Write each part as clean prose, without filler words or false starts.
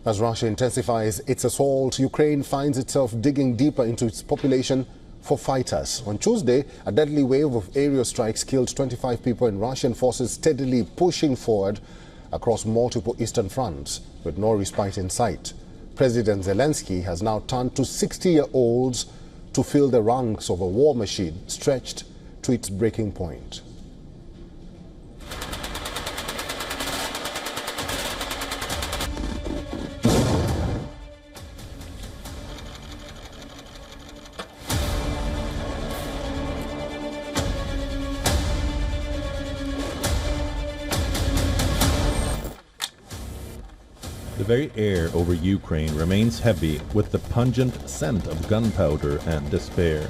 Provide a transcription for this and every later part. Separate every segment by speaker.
Speaker 1: As Russia intensifies its assault, Ukraine finds itself digging deeper into its population for fighters. On Tuesday, a deadly wave of aerial strikes killed 25 people and Russian forces steadily pushing forward across multiple eastern fronts with no respite in sight. President Zelensky has now turned to 60-year-olds to fill the ranks of a war machine stretched to its breaking point.
Speaker 2: The very air over Ukraine remains heavy with the pungent scent of gunpowder and despair.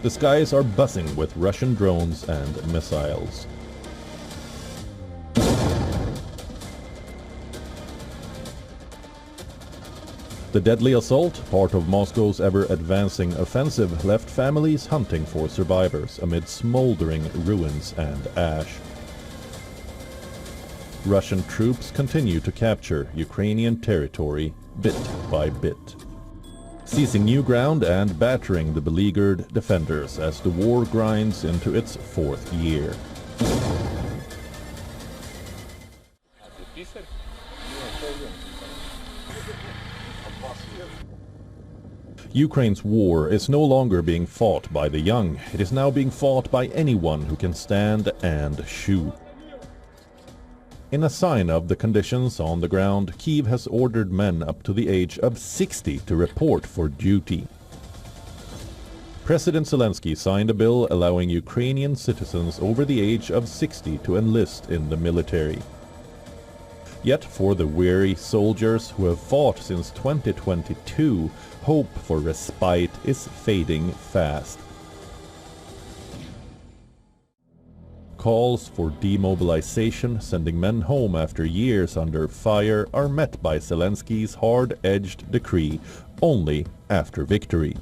Speaker 2: The skies are buzzing with Russian drones and missiles. The deadly assault, part of Moscow's ever-advancing offensive, left families hunting for survivors amid smoldering ruins and ash. Russian troops continue to capture Ukrainian territory bit by bit, seizing new ground and battering the beleaguered defenders as the war grinds into its fourth year. Ukraine's war is no longer being fought by the young. It is now being fought by anyone who can stand and shoot. In a sign of the conditions on the ground, Kyiv has ordered men up to the age of 60 to report for duty. President Zelensky signed a bill allowing Ukrainian citizens over the age of 60 to enlist in the military. Yet for the weary soldiers who have fought since 2022, hope for respite is fading fast. Calls for demobilization, sending men home after years under fire, are met by Zelensky's hard-edged decree only after victory.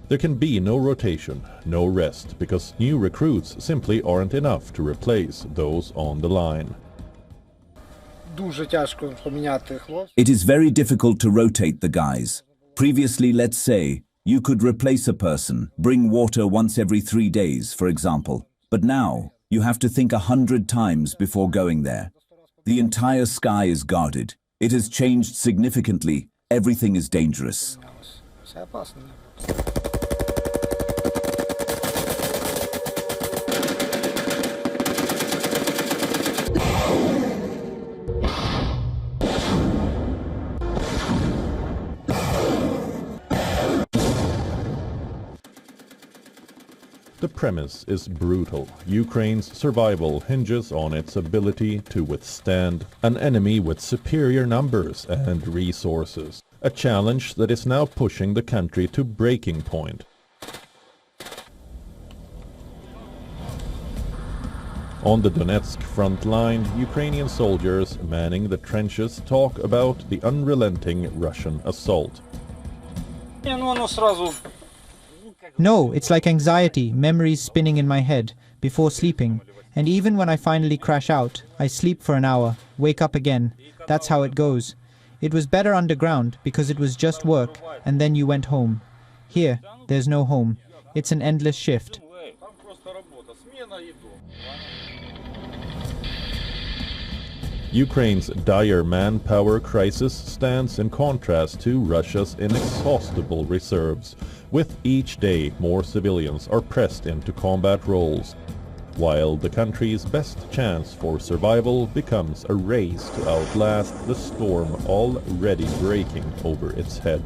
Speaker 2: There can be no rotation, no rest, because new recruits simply aren't enough to replace those on the line.
Speaker 3: It is very difficult to rotate the guys. Previously, let's say, you could replace a person, bring water once every 3 days, for example. But now, you have to think 100 times before going there. The entire sky is guarded. It has changed significantly. Everything is dangerous.
Speaker 2: The premise is brutal. Ukraine's survival hinges on its ability to withstand an enemy with superior numbers and resources, a challenge that is now pushing the country to breaking point. On the Donetsk front line, Ukrainian soldiers manning the trenches talk about the unrelenting Russian assault.
Speaker 4: No, it's like anxiety, memories spinning in my head, before sleeping. And even when I finally crash out, I sleep for an hour, wake up again. That's how it goes. It was better underground, because it was just work, and then you went home. Here, there's no home. It's an endless shift.
Speaker 2: Ukraine's dire manpower crisis stands in contrast to Russia's inexhaustible reserves. With each day, more civilians are pressed into combat roles, while the country's best chance for survival becomes a race to outlast the storm already breaking over its head.